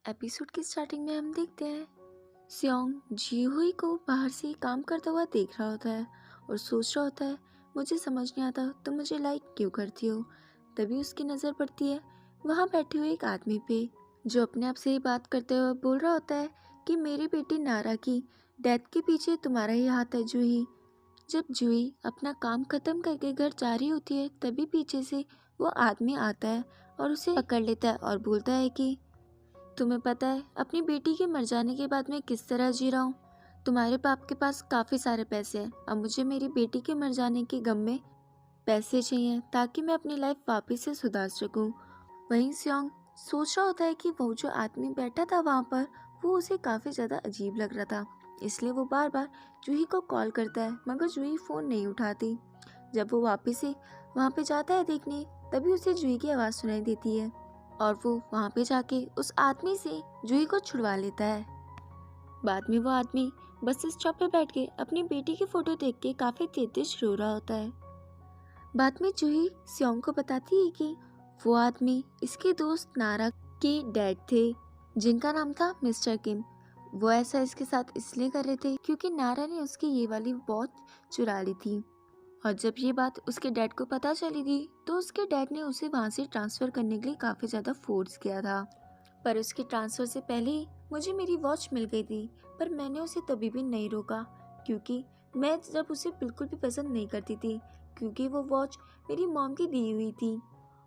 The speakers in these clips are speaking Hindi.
एपिसोड की स्टार्टिंग में हम देखते हैं सियोंग जीहुई को बाहर से काम करता हुआ देख रहा होता है और सोच रहा होता है मुझे समझ नहीं आता तुम मुझे लाइक क्यों करती हो। तभी उसकी नज़र पड़ती है वहाँ बैठे हुए एक आदमी पे जो अपने आप से ही बात करते हुए बोल रहा होता है कि मेरी बेटी नारा की डेथ के पीछे तुम्हारा ही हाथ है जूही। जब जूही अपना काम खत्म करके घर जा रही होती है तभी पीछे से वो आदमी आता है और उसे पकड़ लेता है और बोलता है कि तुम्हें पता है अपनी बेटी के मर जाने के बाद मैं किस तरह जी रहा हूँ। तुम्हारे बाप के पास काफ़ी सारे पैसे हैं, अब मुझे मेरी बेटी के मर जाने के गम में पैसे चाहिए ताकि मैं अपनी लाइफ वापस से सुधार सकूं। वहीं सियोंग सोच रहा होता है कि वो जो आदमी बैठा था वहाँ पर वो उसे काफ़ी ज़्यादा अजीब लग रहा था, इसलिए वो बार बार जूही को कॉल करता है मगर जूही फ़ोन नहीं उठाती। जब वो वापस से वहाँ पे जाता है देखने तभी उसे जूही की आवाज़ सुनाई देती है और वो वहाँ पे जाके उस आदमी से जूही को छुड़वा लेता है। बाद में वो आदमी बस स्टॉप पे बैठ के अपनी बेटी की फोटो देख के काफी तेज रो रहा होता है। बाद में जूही सियोंग को बताती है कि वो आदमी इसके दोस्त नारा के डैड थे जिनका नाम था मिस्टर किम। वो ऐसा इसके साथ इसलिए कर रहे थे क्योंकि नारा ने उसकी ये वाली वॉच चुरा ली थी और जब ये बात उसके डैड को पता चली थी तो उसके डैड ने उसे वहाँ से ट्रांसफ़र करने के लिए काफ़ी ज़्यादा फोर्स किया था। पर उसके ट्रांसफ़र से पहले ही मुझे मेरी वॉच मिल गई थी, पर मैंने उसे तभी भी नहीं रोका क्योंकि मैं जब उसे बिल्कुल भी पसंद नहीं करती थी क्योंकि वो वॉच मेरी मॉम की दी हुई थी।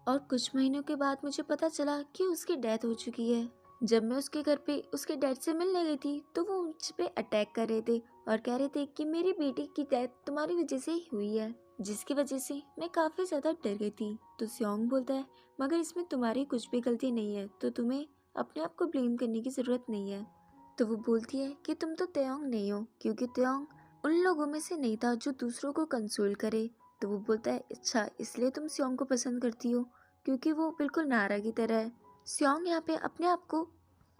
और कुछ महीनों के बाद मुझे पता चला कि उसकी डेथ हो चुकी है। जब मैं उसके घर पे उसके डैड से मिलने गई थी तो वो मुझ पे अटैक कर रहे थे और कह रहे थे कि मेरी बेटी की डेथ तुम्हारी वजह से ही हुई है, जिसकी वजह से मैं काफ़ी ज़्यादा डर गई थी। तो सियोंग बोलता है मगर इसमें तुम्हारी कुछ भी गलती नहीं है तो तुम्हें अपने आप को ब्लेम करने की ज़रूरत नहीं है। तो वो बोलती है कि तुम तो त्योंग नहीं हो क्योंकि त्योंग उन लोगों में से नहीं था जो दूसरों को कंसोल करे। तो वो बोलता है अच्छा इसलिए तुम सियोंग को पसंद करती हो क्योंकि वो बिल्कुल नारा की तरह है। सियोंग यहाँ पे अपने आप को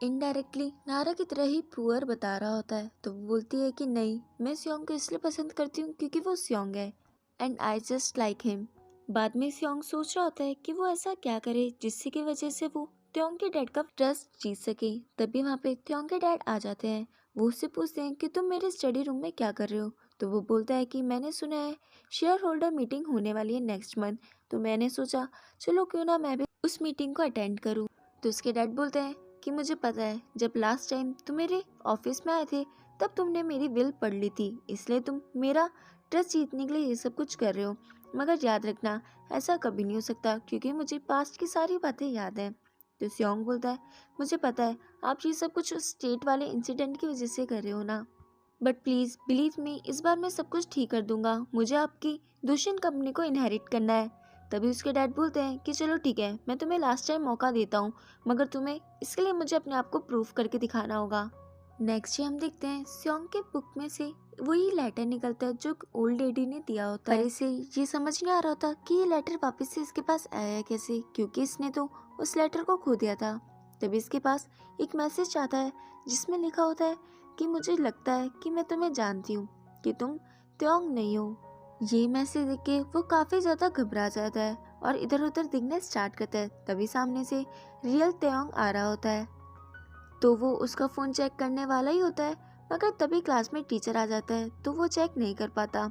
इनडायरेक्टली नारा की तरह ही पुअर बता रहा होता है। तो वो बोलती है कि नहीं, मैं सियोंग को इसलिए पसंद करती हूँ क्योंकि वो सियोंग है and I just like him. बाद में सियोंग सोच रहा होता है कि वो ऐसा क्या करे जिससे की वजह से वो त्योंग के डैड का ट्रस्ट जीत सके। तभी वहाँ पे त्योंग के डैड आ जाते हैं। वो उससे पूछते हैं कि तुम मेरे स्टडी रूम में क्या कर रहे हो। तो वो बोलता है कि मैंने सुना है शेयर होल्डर मीटिंग होने वाली है नेक्स्ट मंथ, तो मैंने सोचा चलो क्यों ना मैं भी उस मीटिंग को अटेंड करूँ। तो उसके डैड बोलते हैं कि मुझे पता है जब लास्ट टाइम तुम मेरे ऑफिस में आए थे तब तुमने मेरी विल पढ़ ली थी, इसलिए तुम मेरा ट्रस्ट जीतने के लिए ये सब कुछ कर रहे हो, मगर याद रखना ऐसा कभी नहीं हो सकता क्योंकि मुझे पास्ट की सारी बातें याद हैं। तो सियोंग बोलता है मुझे पता है आप ये सब कुछ उस स्टेट वाले इंसिडेंट की वजह से कर रहे हो ना, बट प्लीज़ बिलीव मी इस बार मैं सब कुछ ठीक कर दूंगा, मुझे आपकी दूसरी कंपनी को इनहेरिट करना है। तभी उसके डैड बोलते हैं कि चलो ठीक है मैं तुम्हें लास्ट टाइम मौका देता हूँ, मगर तुम्हें इसके लिए मुझे अपने आप को प्रूफ करके दिखाना होगा। नेक्स्ट डे हम देखते हैं सियोंग के बुक में से वही लेटर निकलता है जो ओल्ड लेडी ने दिया होता है। पर इसे ये समझ नहीं आ रहा था कि ये लेटर वापस से इसके पास आया है कैसे, क्योंकि इसने तो उस लेटर को खो दिया था। तभी इसके पास एक मैसेज आता है जिसमें लिखा होता है कि मुझे लगता है कि मैं तुम्हें जानती हूँ कि तुम त्योंग नहीं हो। ये मैसेज देख के वो काफ़ी ज़्यादा घबरा जाता है और इधर उधर देखना स्टार्ट करता है। तभी सामने से रियल त्योंग आ रहा होता है। तो वो उसका फ़ोन चेक करने वाला ही होता है, मगर तभी क्लास में टीचर आ जाता है तो वो चेक नहीं कर पाता।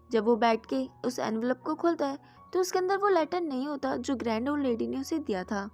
जब वो बैठ के उस एनवलप को खोलता है तो उसके अंदर वो लेटर नहीं होता जो ग्रैंड ओल्ड लेडी ने उसे दिया था।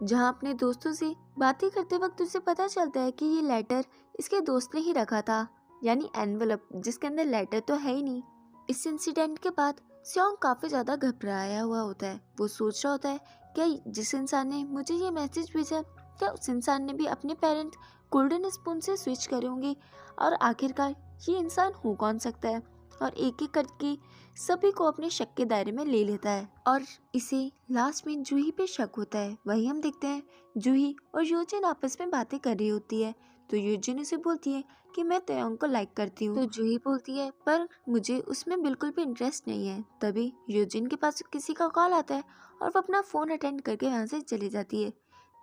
जहाँ अपने दोस्तों से बातें करते वक्त उसे पता चलता है कि ये लेटर इसके दोस्त ने ही रखा था, यानी एनवलप जिसके अंदर लेटर तो है ही नहीं। इस इंसिडेंट के बाद सियोंग काफ़ी ज़्यादा घबराया हुआ होता है। वो सोच रहा होता है क्या जिस इंसान ने मुझे ये मैसेज भेजा क्या उस इंसान ने भी अपने पेरेंट्स गोल्डन स्पून से स्विच करे होंगे, और आखिरकार ये इंसान हो कौन सकता है। और एक एक करके सभी को अपने शक के दायरे में ले लेता है और इसे लास्ट में जूही पे शक होता है। वहीं हम देखते हैं जूही और यूजिन आपस में बातें कर रही होती है। तो यूजिन उसे बोलती है कि मैं त्योंग को लाइक करती हूँ। तो जूही बोलती है पर मुझे उसमें बिल्कुल भी इंटरेस्ट नहीं है। तभी यूजिन के पास किसी का कॉल आता है और वो अपना फ़ोन अटेंड करके वहाँ से चली जाती है।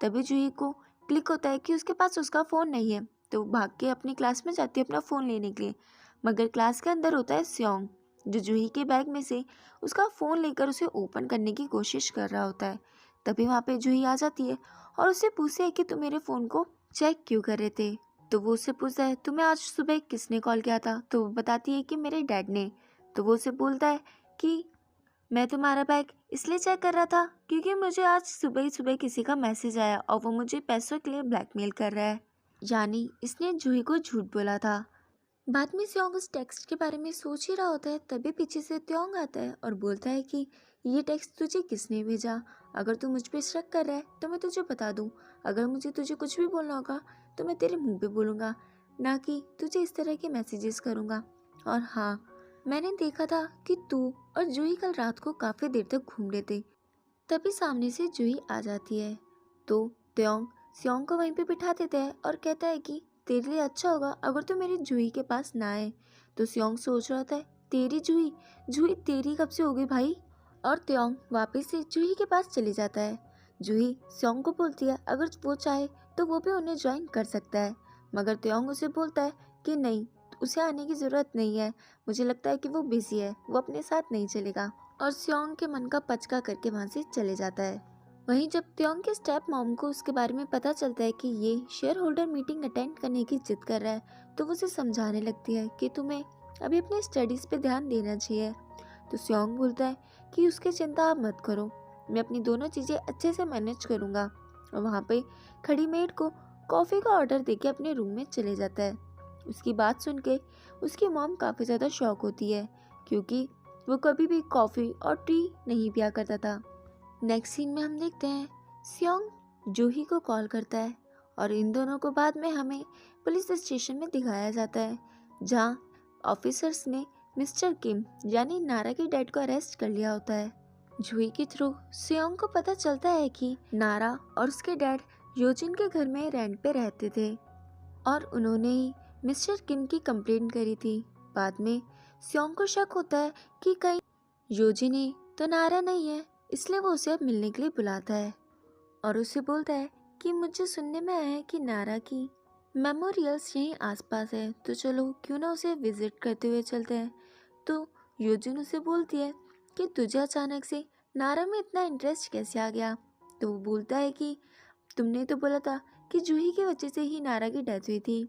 तभी जूही को क्लिक होता है कि उसके पास उसका फ़ोन नहीं है, तो वो भाग के अपनी क्लास में जाती है अपना फ़ोन लेने के लिए। मगर क्लास के अंदर होता है सियोंग जो जूही के बैग में से उसका फ़ोन लेकर उसे ओपन करने की कोशिश कर रहा होता है। तभी वहाँ पे जूही आ जाती है और उससे पूछती है कि तुम मेरे फ़ोन को चेक क्यों कर रहे थे? तो वो उससे पूछता है तुम्हें आज सुबह किसने कॉल किया था? तो वो बताती है कि मेरे डैड ने। तो वो उसे बोलता है कि मैं तुम्हारा बैग इसलिए चेक कर रहा था क्योंकि मुझे आज सुबह ही सुबह किसी का मैसेज आया और वो मुझे पैसों के लिए ब्लैकमेल कर रहा है। यानी इसने जूही को झूठ बोला था। बाद में स्योंग उस टेक्स्ट के बारे में सोच ही रहा होता है, तभी पीछे से त्योंग आता है और बोलता है कि ये टेक्स्ट तुझे किसने भेजा? अगर तू मुझ पे शक कर रहा है तो मैं तुझे बता दूं, अगर मुझे तुझे कुछ भी बोलना होगा तो मैं तेरे मुंह पे बोलूँगा, ना कि तुझे इस तरह के मैसेजेस करूँगा। और हाँ, मैंने देखा था कि तू और जूही कल रात को काफ़ी देर तक घूम रहे थे। तभी सामने से जूही आ जाती है। तो त्योंग स्योंग को वहीं पे बिठा देता है और कहता है कि तेरे लिए अच्छा होगा अगर तू मेरी जूही के पास ना आए। तो स्योंग सोच रहा होता है तेरी जूही? जूही तेरी कब से हो गई भाई? और त्योंग वापस से जूही के पास चली जाता है। जूही स्योंग को बोलती है अगर वो चाहे तो वो भी उन्हें ज्वाइन कर सकता है, मगर त्योंग उसे बोलता है कि नहीं, उसे आने की ज़रूरत नहीं है, मुझे लगता है कि वो बिजी है, वो अपने साथ नहीं चलेगा। और स्योंग के मन का पचका करके वहाँ से चले जाता है। वहीं जब त्योंग के स्टेप मॉम को उसके बारे में पता चलता है कि ये शेयर होल्डर मीटिंग अटेंड करने की जिद कर रहा है, तो वो उसे समझाने लगती है कि तुम्हें अभी अपने स्टडीज़ पे ध्यान देना चाहिए। तो स्योंग बोलता है कि उसकी चिंता आप मत करो, मैं अपनी दोनों चीज़ें अच्छे से मैनेज करूँगा। और वहाँ पे खड़ी मेड को कॉफ़ी का ऑर्डर देके अपने रूम में चले जाता है। उसकी बात सुन के उसकी मॉम काफ़ी ज़्यादा शॉक होती है, क्योंकि वो कभी भी कॉफ़ी और टी नहीं पिया करता था। नेक्स्ट सीन में हम देखते हैं स्योंग जूही को कॉल करता है और इन दोनों को बाद में हमें पुलिस स्टेशन में दिखाया जाता है, जहाँ ऑफिसर्स ने मिस्टर किम यानी नारा के डैड को अरेस्ट कर लिया होता है। जूही के थ्रू स्योंग को पता चलता है कि नारा और उसके डैड योजिन के घर में रेंट पे रहते थे और उन्होंने ही मिस्टर किम की कंप्लेंट करी थी। बाद में स्योंग को शक होता है कि कहीं योजिन ही तो नारा नहीं है, इसलिए वो उसे अब मिलने के लिए बुलाता है और उसे बोलता है कि मुझे सुनने में आया है कि नारा की मेमोरियल्स यहीं आसपास है, तो चलो क्यों ना उसे विजिट करते हुए चलते हैं। तो योजिन उसे बोलती है कि तुझे अचानक से नारा में इतना इंटरेस्ट कैसे आ गया? तो वो बोलता है कि तुमने तो बोला था कि जूही की वजह से ही नारा की डेथ हुई थी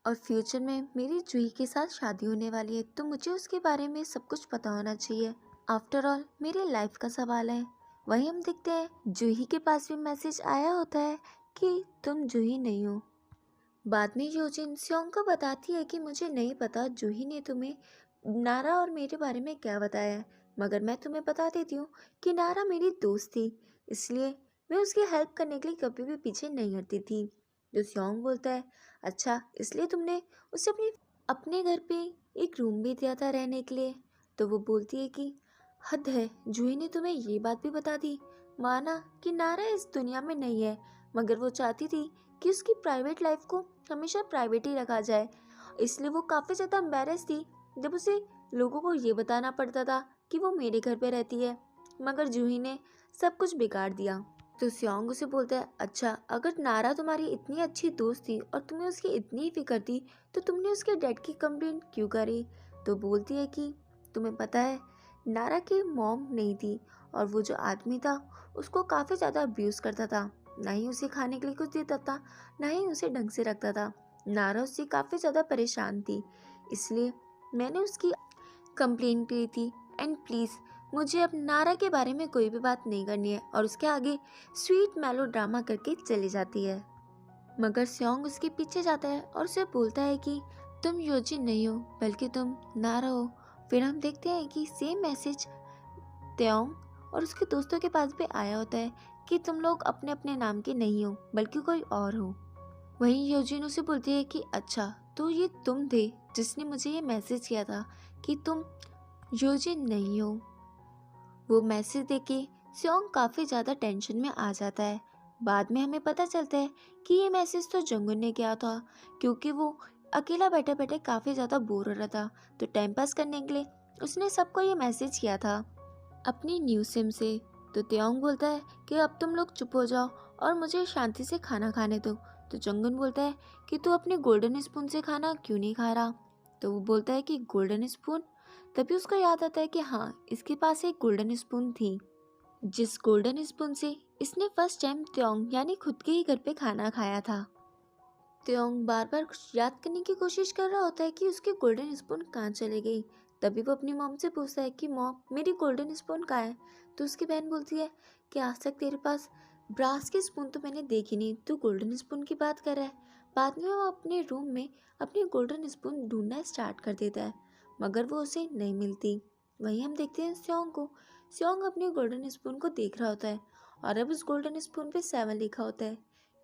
और फ्यूचर में मेरी जूही के साथ शादी होने वाली है, तो मुझे उसके बारे में सब कुछ पता होना चाहिए। आफ्टर ऑल मेरी लाइफ का सवाल है। वहीं हम देखते हैं जूही के पास भी मैसेज आया होता है कि तुम जूही नहीं हो। बाद में योजिन स्योंग को बताती है कि मुझे नहीं पता जूही ने तुम्हें नारा और मेरे बारे में क्या बताया है, मगर मैं तुम्हें बता देती हूँ कि नारा मेरी दोस्त थी, इसलिए मैं उसकी हेल्प करने के लिए कभी भी पीछे नहीं हटती थी। जो स्योंग बोलता है अच्छा, इसलिए तुमने उसे अपने घर पे एक रूम भी दिया था रहने के लिए? तो वो बोलती है कि हद है, जूही ने तुम्हें ये बात भी बता दी। माना कि नारा इस दुनिया में नहीं है, मगर वो चाहती थी कि उसकी प्राइवेट लाइफ को हमेशा प्राइवेट ही रखा जाए, इसलिए वो काफ़ी ज़्यादा एम्बेरस थी जब उसे लोगों को ये बताना पड़ता था कि वो मेरे घर पे रहती है, मगर जूही ने सब कुछ बिगाड़ दिया। तो स्योंग उसे बोलता है अच्छा, अगर नारा तुम्हारी इतनी अच्छी दोस्त थी और तुम्हें उसकी इतनी फिक्र थी, तो तुमने उसके डैड की कंप्लेंट क्यों करी? तो बोलती है कि तुम्हें पता है नारा की मॉम नहीं थी और वो जो आदमी था उसको काफ़ी ज़्यादा अब्यूज़ करता था, ना ही उसे खाने के लिए कुछ देता था, ना ही उसे ढंग से रखता था। नारा उससे काफ़ी ज़्यादा परेशान थी, इसलिए मैंने उसकी कंप्लेन करी थी। एंड प्लीज़ मुझे अब नारा के बारे में कोई भी बात नहीं करनी है, और उसके आगे स्वीट मेलो ड्रामा करके चली जाती है। मगर स्योंग उसके पीछे जाता है और उसे बोलता है कि तुम योजिन नहीं हो बल्कि तुम नारा हो। फिर हम देखते हैं कि सेम मैसेज त्योंग और उसके दोस्तों के पास भी आया होता है कि तुम लोग अपने अपने नाम के नहीं हो बल्कि कोई और हो। वहीं योजिन उसे बोलती है कि अच्छा, तो ये तुम थे जिसने मुझे ये मैसेज किया था कि तुम योजिन नहीं हो। वो मैसेज देके स्योंग काफ़ी ज़्यादा टेंशन में आ जाता है। बाद में हमें पता चलता है कि ये मैसेज तो जंगुन ने किया था, क्योंकि वो अकेला बैठे बैठे काफ़ी ज़्यादा बोर हो रहा था, तो टाइम पास करने के लिए उसने सबको ये मैसेज किया था अपनी न्यू सिम से। तो त्योंग बोलता है कि अब तुम लोग चुप हो जाओ और मुझे शांति से खाना खाने दो। तो जंगुन बोलता है कि तू अपने गोल्डन स्पून से खाना क्यों नहीं खा रहा? तो वो बोलता है कि गोल्डन स्पून? तभी उसको याद आता है कि हाँ, इसके पास एक गोल्डन स्पून थी, जिस गोल्डन स्पून से इसने फर्स्ट टाइम त्योंग यानी खुद के ही घर पे खाना खाया था। त्योंग बार बार याद करने की कोशिश कर रहा होता है कि उसकी गोल्डन स्पून कहाँ चली गई। तभी वो अपनी मॉम से पूछता है कि मॉम, मेरी गोल्डन स्पून कहाँ है। तो उसकी बहन बोलती है कि आज तक तेरे पास ब्रास की स्पून तो मैंने देखी नहीं, तू गोल्डन स्पून की बात कर रहा है। बाद में वो अपने रूम में अपनी गोल्डन स्पून ढूंढना स्टार्ट कर देता है, मगर वो उसे नहीं मिलती। वहीं हम देखते हैं स्योंग को। स्योंग अपनी गोल्डन स्पून को देख रहा होता है और अब उस गोल्डन स्पून पे 7 लिखा होता है,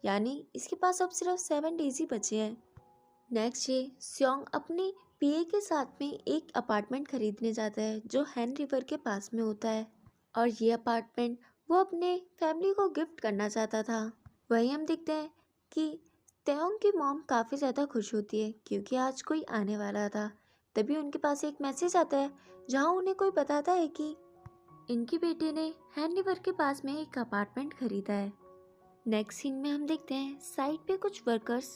यानी इसके पास अब सिर्फ 7 डेज ही बचे हैं। नेक्स्ट डे स्योंग अपने पीए के साथ में एक अपार्टमेंट खरीदने जाता है जो हैन रिवर के पास में होता है, और ये अपार्टमेंट वो अपने फैमिली को गिफ्ट करना चाहता था। वहीं हम देखते हैं कि त्योंग की मॉम काफ़ी ज़्यादा खुश होती है क्योंकि आज कोई आने वाला था। तभी उनके पास एक मैसेज आता है जहाँ उन्हें कोई बताता है कि इनकी बेटी ने हैन रिवर के पास में एक अपार्टमेंट खरीदा है। नेक्स्ट सीन में हम देखते हैं साइट पे कुछ वर्कर्स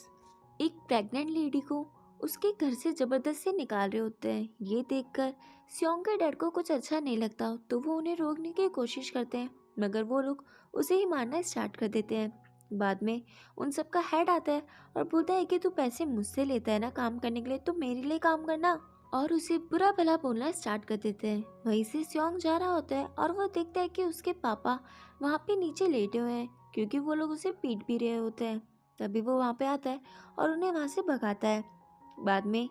एक प्रेग्नेंट लेडी को उसके घर से जबरदस्ती निकाल रहे होते हैं। ये देखकर स्योंग के डैड को कुछ अच्छा नहीं लगता, तो वो उन्हें रोकने की कोशिश करते हैं, मगर वो लोग उसे ही मारना स्टार्ट कर देते हैं। बाद में उन सबका हेड आता है और बोलता है कि तू पैसे मुझसे लेता है ना काम करने के लिए, तो मेरे लिए काम करना, और उसे बुरा भला बोलना स्टार्ट कर देते हैं। वहीं से स्योंग जा रहा होता है और वो देखता है कि उसके पापा वहाँ पे नीचे लेटे हुए हैं क्योंकि वो लोग उसे पीट भी रहे होते हैं। तभी वो वहाँ पे आता है और उन्हें वहाँ से भगाता है। बाद में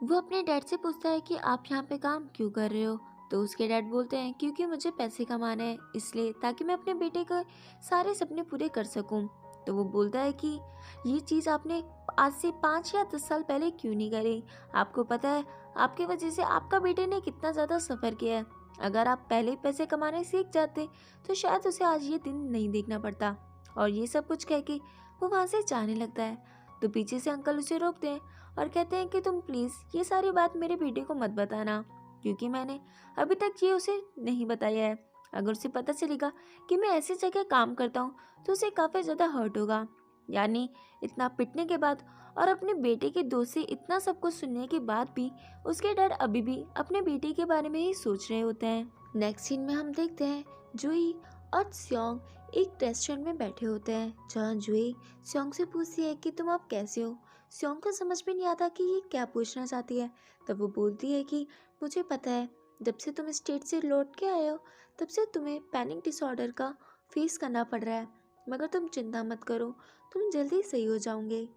वो अपने डैड से पूछता है कि आप यहाँ पे काम क्यों कर रहे हो। तो उसके डैड बोलते हैं क्योंकि मुझे पैसे कमाने हैं, इसलिए ताकि मैं अपने बेटे के सारे सपने पूरे कर सकूं। तो वो बोलता है कि ये चीज़ आपने आज से 5 या 10 साल पहले क्यों नहीं करी। आपको पता है आपकी वजह से आपका बेटे ने कितना ज़्यादा सफ़र किया है। अगर आप पहले ही पैसे कमाने सीख जाते तो शायद उसे आज ये दिन नहीं देखना पड़ता। और ये सब कुछ कह के वो वहाँ से जाने लगता है। तो पीछे से अंकल उसे रोकते हैं और कहते हैं कि तुम प्लीज़ ये सारी बात मेरे बेटे को मत बताना, क्योंकि मैंने अभी तक ये उसे नहीं बताया है। अगर उसे पता चलेगा कि मैं ऐसी जगह काम करता हूँ तो उसे काफ़ी ज़्यादा हर्ट होगा। यानी इतना पिटने के बाद और अपने बेटे के दोस्त से इतना सब कुछ सुनने के बाद भी उसके डैड अभी भी अपने बेटे के बारे में ही सोच रहे होते हैं। नेक्स्ट सीन में हम देखते हैं जूही और स्योंग एक रेस्टोरेंट में बैठे होते हैं, जहाँ जूही स्योंग से पूछती है कि तुम अब कैसे हो। स्योंग को समझ में नहीं आता कि ये क्या पूछना चाहती है। तब वो बोलती है कि मुझे पता है, जब से तुम स्टेट से लौट के आए हो तब से तुम्हें पैनिक डिसऑर्डर का फेस करना पड़ रहा है, मगर तुम चिंता मत करो, तुम जल्दी सही हो जाओगे।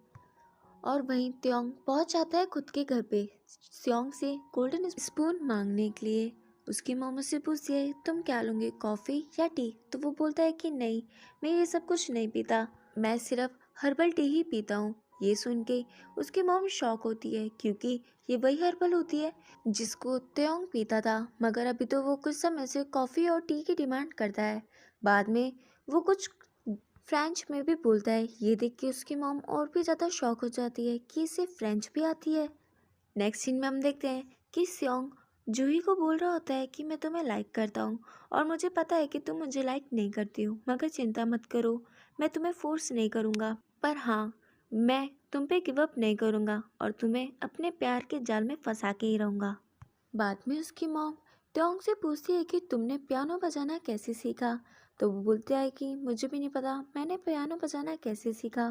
और वहीं त्योंग पहुंच जाता है खुद के घर पे स्योंग से गोल्डन स्पून मांगने के लिए। उसकी मॉम उससे पूछती है तुम क्या लोगे, कॉफ़ी या टी। तो वो बोलता है कि नहीं, मैं ये सब कुछ नहीं पीता, मैं सिर्फ हर्बल टी ही पीता हूँ। ये सुन के उसकी मॉम शॉक होती है क्योंकि ये वही हर्बल होती है जिसको त्योंग पीता था, मगर अभी तो वो कुछ समय से कॉफ़ी और टी की डिमांड करता है। बाद में वो कुछ फ्रेंच में भी बोलता है। ये देख के उसकी मॉम और भी ज़्यादा शॉक हो जाती है कि इसे फ्रेंच भी आती है। नेक्स्ट सीन में हम देखते हैं कि स्योंग जूही को बोल रहा होता है कि मैं तुम्हें लाइक करता हूँ और मुझे पता है कि तुम मुझे लाइक नहीं करती हो, मगर चिंता मत करो, मैं तुम्हें फोर्स नहीं करूँगा, पर हाँ मैं तुम पे गिव अप नहीं करूँगा और तुम्हें अपने प्यार के जाल में फंसा के ही रहूँगा। बाद में उसकी मॉम त्योंग से पूछती है कि तुमने पियानो बजाना कैसे सीखा। तो वो बोलता है कि मुझे भी नहीं पता मैंने पियानो बजाना कैसे सीखा।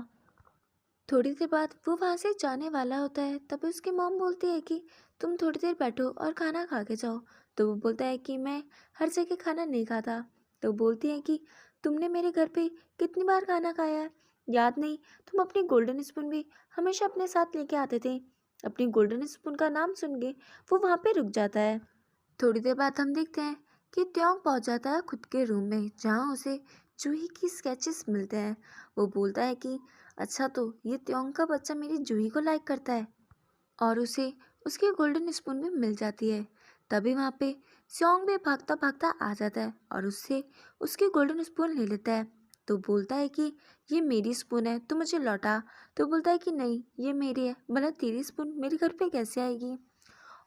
थोड़ी देर बाद वो वहाँ से जाने वाला होता है, तभी उसकी मॉम बोलती है कि तुम थोड़ी देर बैठो और खाना खा के जाओ। तो वो बोलता है कि मैं हर जगह खाना नहीं खाता। तो बोलती है कि तुमने मेरे घर पे कितनी बार खाना खाया है, याद नहीं, तुम अपनी गोल्डन स्पून भी हमेशा अपने साथ लेके आते थे। अपनी गोल्डन स्पून का नाम सुन के वो वहाँ पे रुक जाता है। थोड़ी देर बाद हम देखते हैं कि त्योंग पहुंच जाता है खुद के रूम में, जहां उसे जूही की स्केचेस मिलते हैं। वो बोलता है कि अच्छा, तो ये त्योंग का बच्चा मेरी जूही को लाइक करता है, और उसे उसकी गोल्डन स्पून भी मिल जाती है। तभी वहाँ पे स्योंग भी भागता भागता आ जाता है और उससे उसकी गोल्डन स्पून ले लेता है। तो बोलता है कि ये मेरी स्पून है, तो मुझे लौटा। तो बोलता है कि नहीं, ये मेरी है, भला तेरी स्पून मेरे घर पे कैसे आएगी।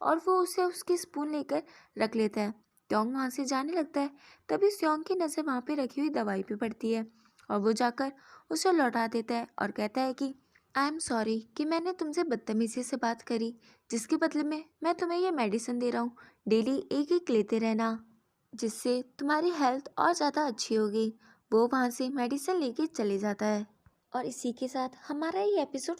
और वो उसे उसकी स्पून लेकर रख लेता है। त्योंग वहाँ से जाने लगता है, तभी स्योंग की नज़र वहाँ पे रखी हुई दवाई पे पड़ती है और वो जाकर उसे लौटा देता है और कहता है कि आई एम सॉरी कि मैंने तुमसे बदतमीज़ी से बात करी, जिसके बदले में मैं तुम्हें ये मेडिसिन दे रहा हूँ, डेली एक एक लेते रहना, जिससे तुम्हारी हेल्थ और ज़्यादा अच्छी होगी। वो वहाँ से मेडिसिन लेके चले जाता है। और इसी के साथ हमारा ये एपिसोड